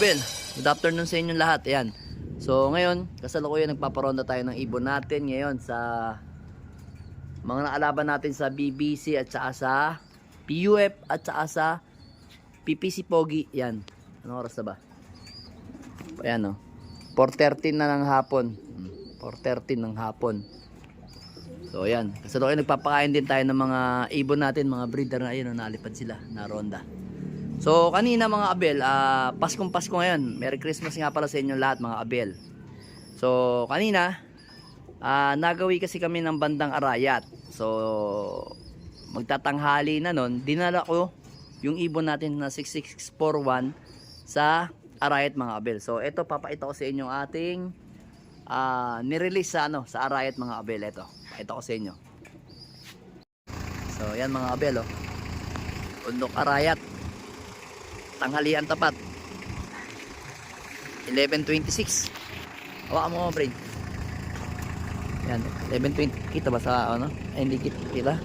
abel, good afternoon sa inyong lahat. Ayan. So ngayon, kasalukuyan nagpaparonda tayo ng ibon natin ngayon sa mga nakalaban natin sa BBC at saka sa PUF at saka sa PPC Pogi. Yan. Anong oras na ba? Ayan o. 4:13 na ng hapon. 4:13 ng hapon. So ayan. Kasalukuyan nagpapakain din tayo ng mga ibon natin, mga breeder na ayun, nalipad sila na ronda. So kanina mga abel, Paskong Pasko ngayon. Merry Christmas nga pala sa inyo lahat mga abel. So kanina, nagawi kasi kami ng bandang Arayat. So magtatanghali na nun, dinala ko yung ibon natin na 6641 sa Arayat mga abel. So ito, papakita ko sa inyo ating nirelease sa, sa Arayat mga abel. Ito, pakita ko sa inyo. So yan mga abel, oh. Bundok Arayat, tanghalian tapat, 11:26. Hawakan mo, brain. Yan, 11:20. Kita ba sa ano? Ay, hindi kita.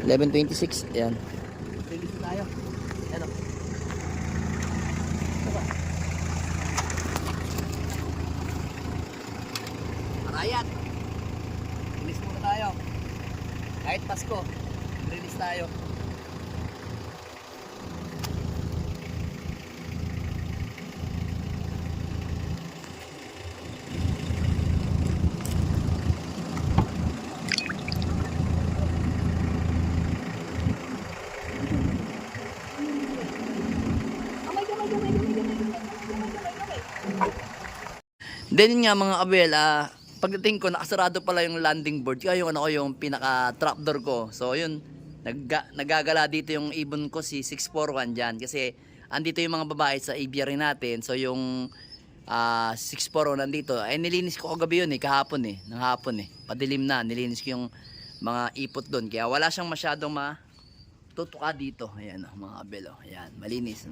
11:26. Yan. Release tayo. Yan, oh. Arayat. Release muna tayo. Kahit Pasko, release tayo. Then nga mga abel, pagdating ko nakasarado pala yung landing board, kaya yung yung pinaka trapdoor ko. So yun, nagagala dito yung ibon ko, si 641 dyan, kasi andito yung mga babae sa aviary natin. So yung 641 nandito, ay nilinis ko kagabi yun kahapon ng hapon padilim na, nilinis ko yung mga ipot doon, kaya wala siyang masyadong matutuka dito. Ayan mga abel, ayan, malinis.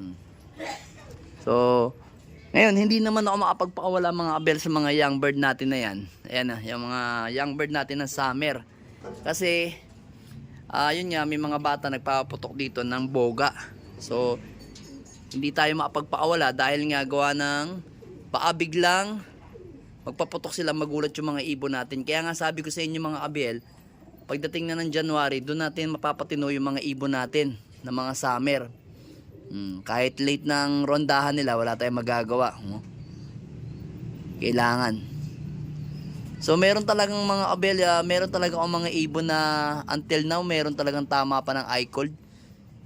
So ngayon, hindi naman ako makapagpakawala mga abel sa mga young bird natin na yan. Ayan yung mga young bird natin ng summer. Kasi, yun nga, may mga bata nagpapaputok dito ng boga. So, hindi tayo makapagpakawala dahil nga gawa ng baka biglang magpaputok sila, magulat yung mga ibon natin. Kaya nga sabi ko sa inyo mga abel, pagdating na ng January, doon natin mapapatino yung mga ibon natin na mga summer. Kahit late ng rondahan nila, wala tayong magagawa. Kailangan. So meron talagang mga abel, meron talagang mga ibon na until now meron talagang tama pa ng eye cold.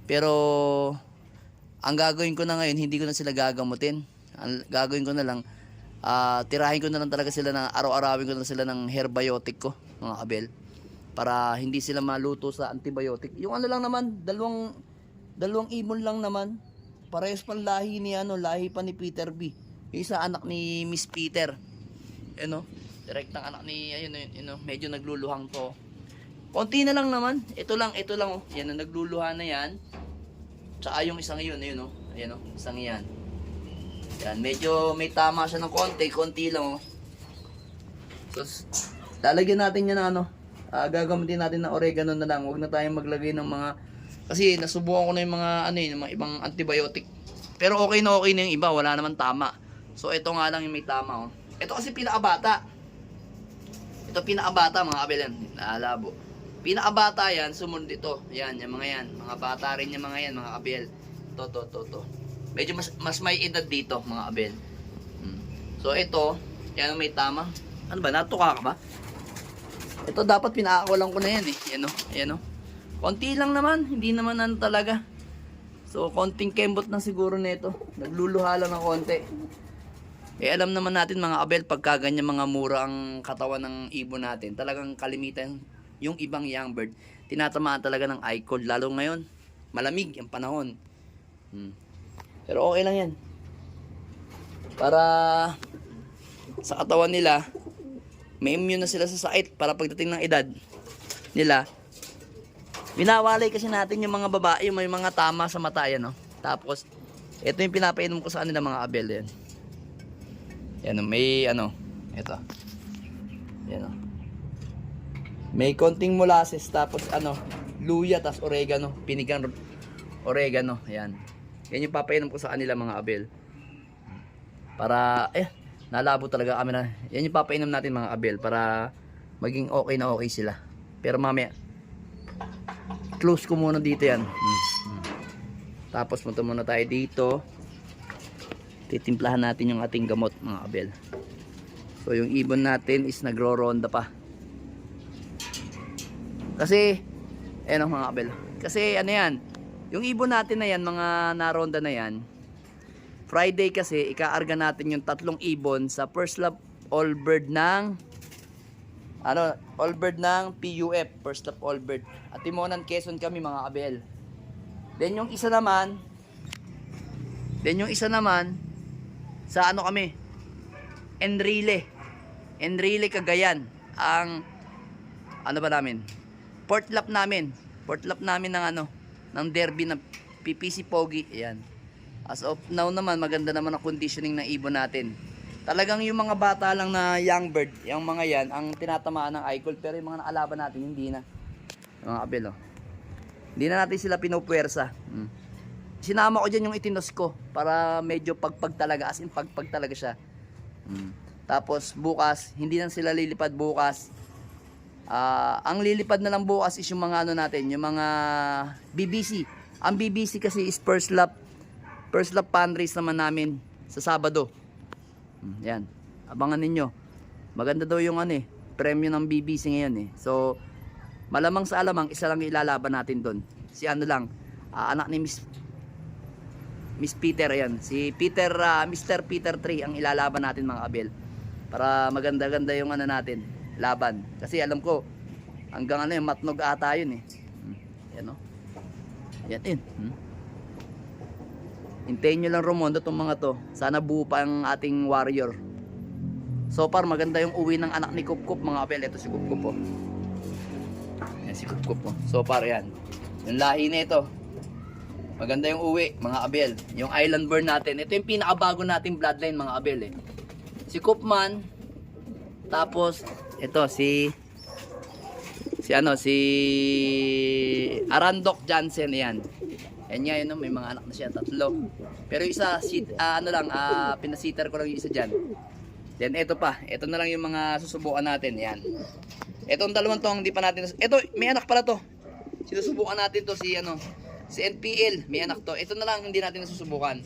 Pero ang gagawin ko na ngayon, hindi ko na sila gagamutin. Ang gagawin ko na lang, tirahin ko na lang talaga sila, ng araw-arawin ko na sila ng herbiotic ko mga abel, para hindi sila maluto sa antibiotic. Yung ano lang naman, dalawang ibon lang naman, parehas pang lahi ni lahi pa ni Peter B. Yung isa anak ni Miss Peter, direktang anak ni, medyo nagluluhang to. Konti na lang naman, ito lang yan, nagluluha na yan. Tsaka yung isang yun, isang yan. Yan, medyo may tama siya ng konti lang. So lalagyan natin yan ng gagamitin natin ng oregano na lang. Huwag na tayong maglagay ng mga, kasi nasubukan ko na yung mga yung mga ibang antibiotic. Pero okay na yung iba, wala naman tama. So ito nga lang yung may tama. Ito kasi pinakabata. Ito pinakabata mga abel yan. Naalabo. Pinakabata yan, sumunod ito. Yan, yung mga yan. Mga bata rin yung mga yan, mga abel. To. Medyo mas may edad dito, mga abel. So ito, yan may tama. Ano ba, natuka ka ba? Ito dapat pinakawalan ko na yan Yan. Konti lang naman, hindi naman talaga. So, konting kembot na siguro nito. Nagluluha lang ng konti. Alam naman natin mga abel, pagka ganyan mga mura ang katawan ng ibon natin, talagang kalimitan yung ibang young bird, tinatamaan talaga ng eye cold. Lalo ngayon, malamig ang panahon. Pero okay lang yan. Para sa katawan nila, may immune na sila sa sakit, para pagdating ng edad nila, binawalay kasi natin yung mga babae, may mga tama sa mata yan, Tapos ito yung pinapainom ko sa kanila mga abel yan. Yan, may ito. Yan, may konting molasses, tapos luya, tapos oregano, pinigang oregano. Yan. Yan yung papainom ko sa kanila mga abel. Para, nalabo talaga kami na. Yan yung papainom natin mga abel para maging okay na okay sila. Pero mamaya, close ko muna dito yan. Tapos punta muna tayo dito. Titimplahan natin yung ating gamot mga abel. So yung ibon natin is nagro-ronda pa. Kasi, mga abel. Kasi ano yan, yung ibon natin na yan, mga naronda na yan, Friday kasi, ikaarga natin yung 3 ibon sa First Love All Bird ng All Bird ng PUF, First Love All Bird. At Timonan, Quezon kami mga abel. Then yung isa naman sa ano kami? Enrile, Cagayan. Ang ano ba namin? Port lap namin ng derby na PPC Pogi. Ayan. As of now naman, maganda naman ang conditioning ng ibon natin. Talagang yung mga bata lang na young bird, yung mga yan, ang tinatamaan ng eye cold. Pero yung mga naalaban natin, hindi na. Mga abel, oh. Hindi na natin sila pinupuwersa. Sinama ko dyan yung itinos ko para medyo pagpag talaga, as in pagpag talaga siya. Tapos bukas, hindi na sila lilipad bukas. Ang lilipad na lang bukas is yung mga ano natin, yung mga BBC. Ang BBC kasi is First Lap fundraise naman namin sa Sabado. Yan. Abangan ninyo. Maganda daw yung premyo ng BBC ngayon So, malamang sa alamang, isa lang ilalaban natin doon. Si anak ni Miss Peter, ayan. Si Peter, Mr. Peter 3 ang ilalaban natin mga abel. Para maganda-ganda yung natin, laban. Kasi alam ko, hanggang yung matnog ata yun Yan Yan din. Hintayin nyo lang Romondo itong mga to. Sana buo pa ang ating warrior. So far maganda yung uwi ng anak ni Kupkup mga abel. Ito si Kupkup Yan si Kupkup So far yan. Yung lahi na ito. Maganda yung uwi mga abel. Yung island bird natin. Ito yung pinakabago nating bloodline mga abel Si Kupman. Tapos ito si Arandok Jansen yan. Yan nga yun, may mga anak na siya, 3. Pero isa, pinasiter ko lang yung isa dyan. Then ito na lang yung mga susubukan natin, yan. Itong 2 to, hindi pa natin, ito, may anak pala to. Sinusubukan natin to, si NPL, may anak to. Ito na lang, hindi natin nasusubukan.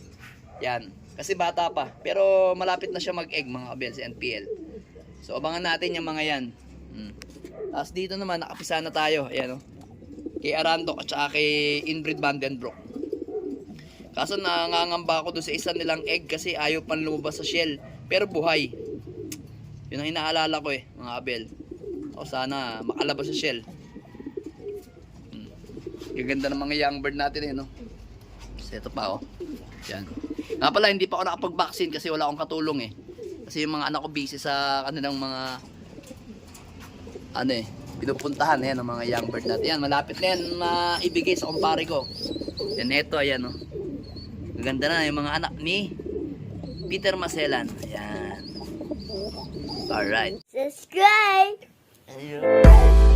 Yan, kasi bata pa. Pero malapit na siya mag-egg, mga abel, si NPL. So, abangan natin yung mga yan. Tapos dito naman, nakapisa na tayo, ayan kay Arandok at saka kay Inbreed Vandenbroek. Kaso nangangamba ako doon sa isa nilang egg kasi ayaw pang lumabas sa shell. Pero buhay. Yun ang inaalala ko mga abel. O sana makalabas sa shell. Yung ganda ng mga young bird natin So ito pa Yan. Nga pala hindi pa ako nakapag-vaccine kasi wala akong katulong Kasi yung mga anak ko busy sa kanilang mga pinupuntahan ng mga young bird natin. Yan, malapit na yan maibigay sa kumpare ko. Yan, eto, ayan Maganda na yung mga anak ni Peter Maselan. Ayan. Alright. Subscribe! Ayun.